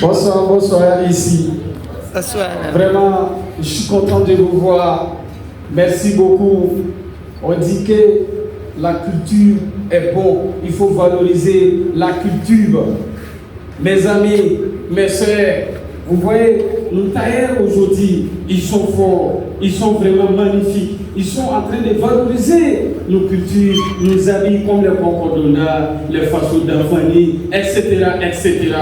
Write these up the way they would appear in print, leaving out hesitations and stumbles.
Bonsoir, bonsoir ici. Bonsoir. Vraiment, je suis content de vous voir. Merci beaucoup. On dit que la culture est bon. Il faut valoriser la culture. Mes amis, mes soeurs, vous voyez, nos tailleurs aujourd'hui, ils sont forts, ils sont vraiment magnifiques. Ils sont en train de valoriser nos cultures, nos habits comme les concordonnats, les façons d'enfants, etc., etc.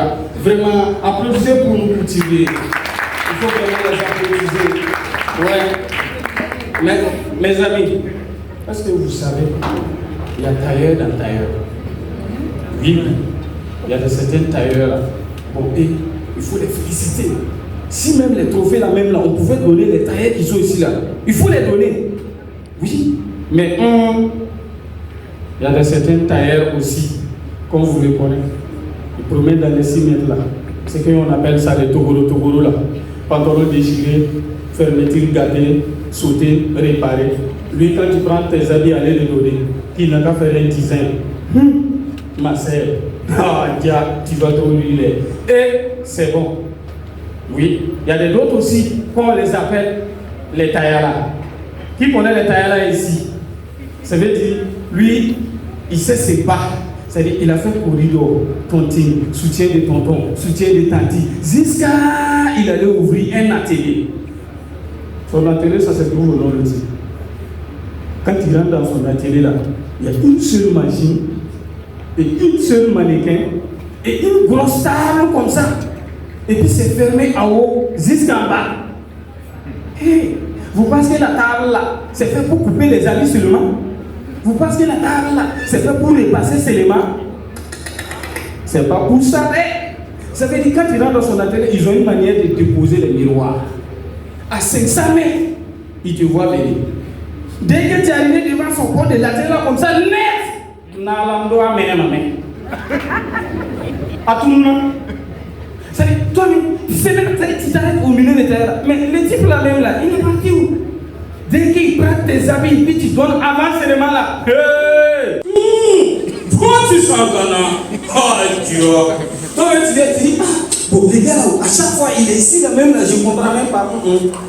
Vraiment, applaudissez pour nos couturiers. Il faut vraiment les applaudir. Ouais. Mes amis, est-ce que vous savez, il y a tailleur dans tailleur. Oui, il y a de certains tailleurs là. Bon, et il faut les féliciter. Si même les trophées là, même là, on pouvait donner les tailleurs qui sont ici là. Il faut les donner. Oui, mais il y a de certains tailleurs aussi, comme vous le connaissez. Ils promènent dans les 6 mètres là. C'est qu'on appelle ça les togoro là. Pantalon déchiré, fermeture gâtée, sauter, réparer. Lui, quand tu prends tes habits, allez les donner. Il n'a qu'à faire un design. Ma sœur, tu vas te huiler. Et c'est bon. Oui, il y a d'autres aussi, qu'on les appelle les taillas. Qui connaît les taillas ici? Ça veut dire, lui, il sait ses pas. C'est-à-dire, il a fait corridor, tontine, soutien de tonton, soutien de tanti. Jusqu'à, il allait ouvrir un atelier. Son atelier, ça se trouve au nom de Dieu. Quand il rentre dans son atelier là, il y a une seule machine, et une seule mannequin, et une grosse table comme ça. Et puis c'est fermé en haut jusqu'en bas. Hey, vous pensez que la table là, c'est fait pour couper les habits seulement? Vous pensez que la table là, c'est fait pour les passer seulement? C'est pas pour ça. Ça veut dire quand il rentre dans son atelier, ils ont une manière de déposer les miroirs. À 500 mètres, ils te voient venir. Dès que tu es arrivé devant son porte de l'atelier là comme ça, net, n'alandoa mène. À tout le monde. C'est-à-dire, toi, tu t'arrêtes au milieu de terre. Mais le type là même là, il est parti où? Dès qu'il prend tes habits, puis tu donnes avant seulement là. Hey! Toi, tu sens Ghana. Oh, Dieu. Toi, tu dis, bon, les gars là, à chaque fois, il est ici là même là, je ne comprends même pas.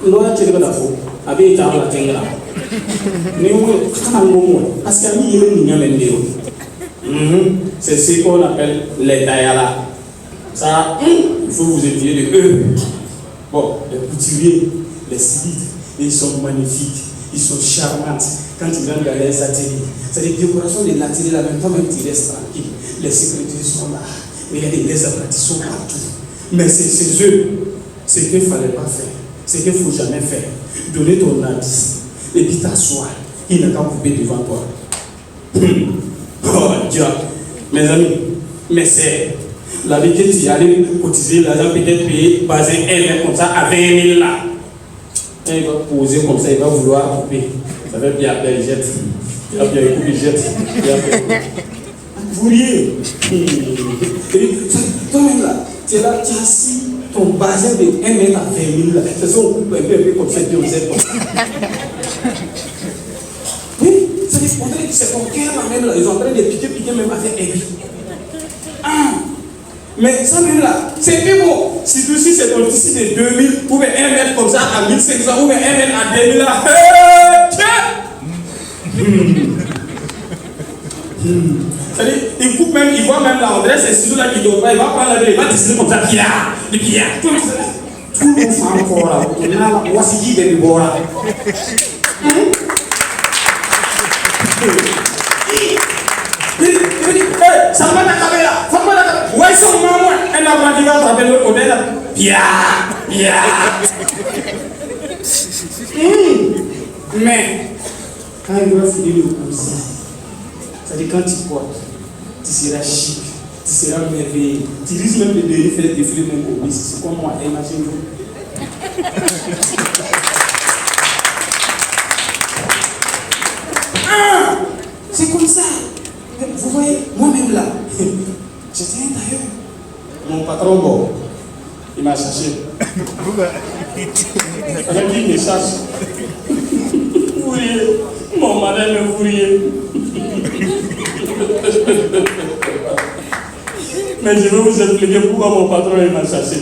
Non, tu es là, faux. Avec les gens là, tu es là. Mais parce qu'il y a c'est ce qu'on appelle les taillas. Ça, il faut vous étudier de eux. Bon, les couturiers, les stylistes, ils sont magnifiques, ils sont charmantes. Quand ils viennent dans les ateliers, c'est les décorations de l'atelier là, même toi-même tu restes tranquille. Les sécurités sont là, regardez, les apprentis sont partout. Mais c'est eux, ce qu'il ne fallait pas faire, ce qu'il ne faut jamais faire. Donner ton habit, et puis t'asseoir, il n'a qu'à couper devant toi. Oh Dieu, mes amis, mes sœurs, la vie que tu allais cotiser, l'argent peut-être payé, basé elle comme ça à 20 000 là. Et il va poser comme ça, il va vouloir couper. Ça va bien appeler les jette. Il va bien couper les jette. Vous riez. Toi-même là, tu es là, tu as assis ton bassin de 1 mètre à 20 000 là. C'est ça, on coupe un peu comme ça, puis on sait pas. Oui, c'est ton cœur là même là, ils sont en train de piquer même avec aigu. Mais ça même là, c'est plus beau. Surtout si c'est ton tissu de 2000, ou bien 1 mètre comme ça à 1500, ou bien 1 mètre à 2000 là. C'est-à-dire, il coupe même, il voit même là, on dirait c'est ciseaux là qui ne pas, il va prendre la ville, il va décider comme ça, puis là, tout le monde fait encore là, on va se dire de bord là. Ça va t'accaber là, ça va t'accaber. Ouais, son maman, elle a grandi à attraper le côté là. Mais, quand il va finir le course, c'est-à-dire quand tu portes, tu seras chic, tu seras merveilleux. Tu risques même de devenir faire défiler même au bis. C'est comme moi, imagine-vous. C'est comme ça. Vous voyez, moi-même là, j'étais un tailleur. Mon patron, bon, il m'a cherché. Avec qui il me cherche. Fourier, mon madame est fourier. Mais je vais vous expliquer pourquoi mon patron m'a chassé.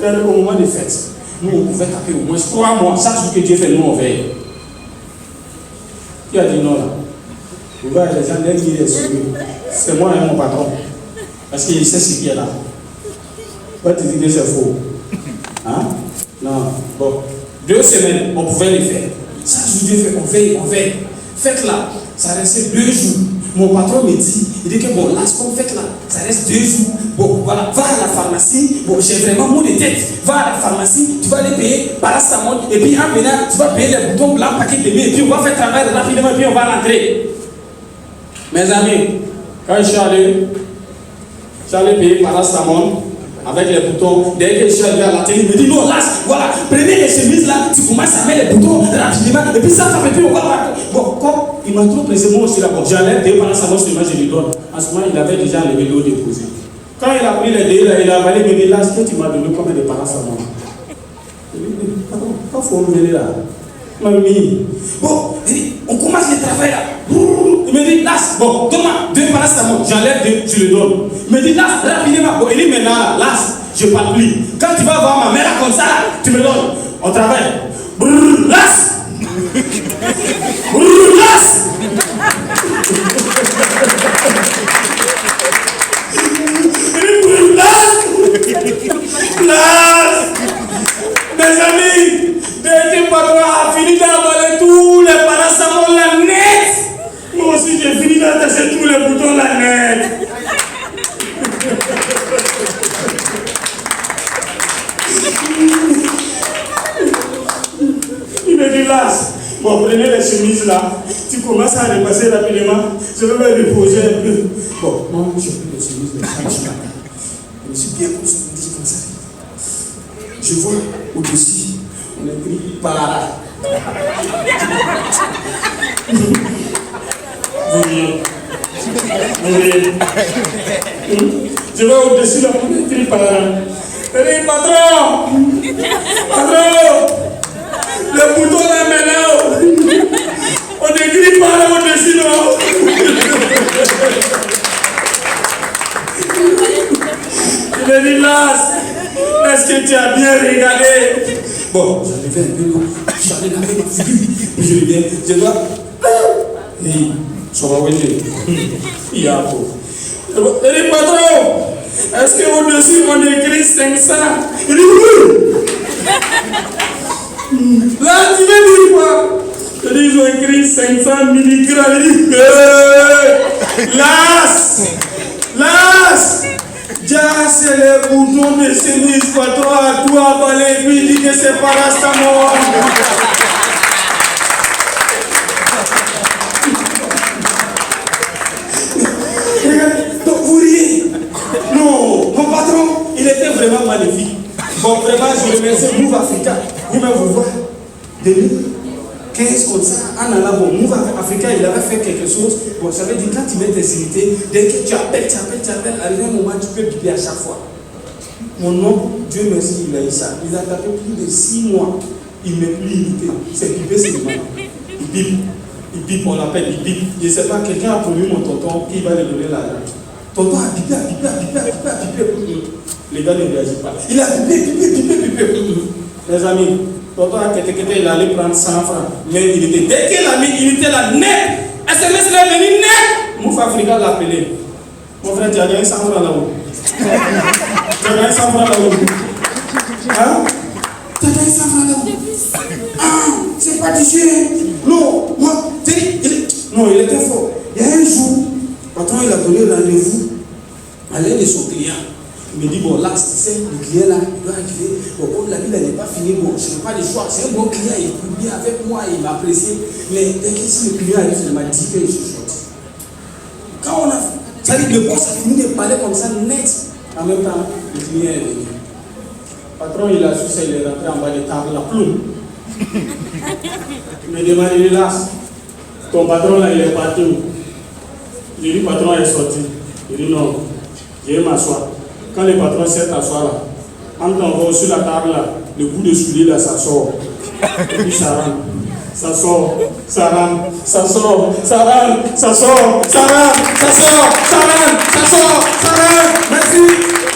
Au moment des fêtes, nous on pouvait taper au moins 3 mois. Chaque jour que Dieu fait, nous on veille. Qui a dit non là? Vous voyez, les gens d'aiment dire c'est moi et mon patron. Parce qu'il sait ce qu'il y a là. Pas te dire que c'est faux. Hein? Non. Bon. 2 semaines, on pouvait les faire. Chaque jour, Dieu fait, on veille. Faites là, ça restait 2 jours. Mon patron me dit, il dit que bon, là, ce qu'on fait là, ça reste 2 jours. Bon, voilà, va à la pharmacie. Bon, j'ai vraiment mal de tête. Va à la pharmacie, tu vas aller payer paracétamol. Et puis, en venant, tu vas payer les boutons blancs, paquet de billes. Et puis, on va faire travail rapidement, et puis on va rentrer. Mes amis, quand je suis allé payer paracétamol avec les boutons. Dès que je suis arrivé à la télé, il me dit non, là, voilà, prenez les chemises là, tu commences à mettre les boutons rapidement, et puis ça fait plus, on va voir. Bon, comme il m'a trop pressé, moi aussi là, bon, j'enlève des paracétamol seulement, je lui donne. En ce moment, il avait déjà enlevé l'eau déposée. Quand il a pris les deux là, il a avalé, il me dit là, ce que tu m'as donné combien de paracétamol? Il me dit, pardon, quand faut me venir là? Mamie. Bon, il dit, on commence le travail là. Il me dit, là, bon, donne-moi 2 paracétamol, j'enlève 2, je le donne. Il me dit, là, rapidement, bon, il dit maintenant, là, je ne parle plus. Quand tu vas voir ma mère là, comme ça, là, tu me donnes. On travaille. Là. Mes amis, dès que patron a fini d'avaler tous les paracétamol la net, moi aussi j'ai fini d'attacher tous les boutons la net. Il me dit là, bon, prenez les chemises là, tu commences à repasser rapidement, je vais me reposer un peu. Bon, moi j'ai pris les chemises de chaque matin. Je me suis bien concentré comme ça. Je vois au-dessus, on a écrit para. Je vois au-dessus là, on a écrit para. Je dis patron, le bouton là maintenant, on écrit para au-dessus là. Je me dis là. Est-ce que tu as bien regardé? Bon, j'en ai fait un peu l'eau, j'en ai lavé ma figure, puis je reviens, je dois. Et ça va venir. Il y a un peu. Il dit, patron, est-ce qu'au-dessus on écrit 500? Il dit, oui. Là, tu veux dire quoi? Je dis, ils ont écrit 500 milligrammes. Il dit, las. Déjà, c'est les boutons de chemise, patron à tout avaler, puis il dit que c'est paracétamol. Donc vous riez. Non, mon patron, il était vraiment magnifique. Bon, vraiment, je remercie Move Africa. Vous-même, vous voyez, 2015 comme ça, en allant, bon, Move Africa, il avait fait quelque chose. Bon, ça veut dire quand tu mets tes unités, dès que tu appelles, arrivé un moment, tu peux piper à chaque fois. Mon oncle, Dieu merci, il a eu ça. Il a tapé plus de 6 mois. Il n'est plus unité. C'est piper seulement. Il pipe, on l'appelle, il pipe. Je ne sais pas, quelqu'un a promis mon tonton qui va lui donner l'argent. Tonton a pipé. Les gars ne réagissent pas. Il a pipé. Les amis, tonton a il allait prendre 100 francs. Mais il était, dès qu'il a mis, il était là, net. SMS là, venu net. Mouf Africa l'a appelé. Mon frère, tu as gagné 100 francs là-haut. Tu as gagné 100 francs là-haut. Hein? Tu as gagné 100 francs là-haut. Ah, c'est pas du jeu. Non, moi, non, il était fort. Il y a un jour, le patron il a donné rendez-vous à l'un de son client. Il me dit, bon, là, c'est le client là, il doit arriver. Bon, comme la vie n'est pas finie, bon, je n'ai pas de choix. C'est un bon client, il est bien avec moi, il m'a apprécié. Mais dès que si le client arrive, il m'a dit que je suis sorti. Quand on a fait, ça dit, le boss a fini de parler comme ça, net. En même temps, le client est venu. Le patron, il a su, il est rentré en bas de table, la plume. Il me demande, il est là. Ton patron là, il est parti où? J'ai dit, patron est sorti. Il dit, non, je vais m'asseoir. Quand le patron s'est asseoir là, quand on va sur la table là, le bout de soulier là, ça sort. Et puis ça rentre. Ça sort. Ça rentre, ça sort, ça rentre, ça sort, ça rentre, ça sort, ça rentre, ça sort, ça rentre. Merci.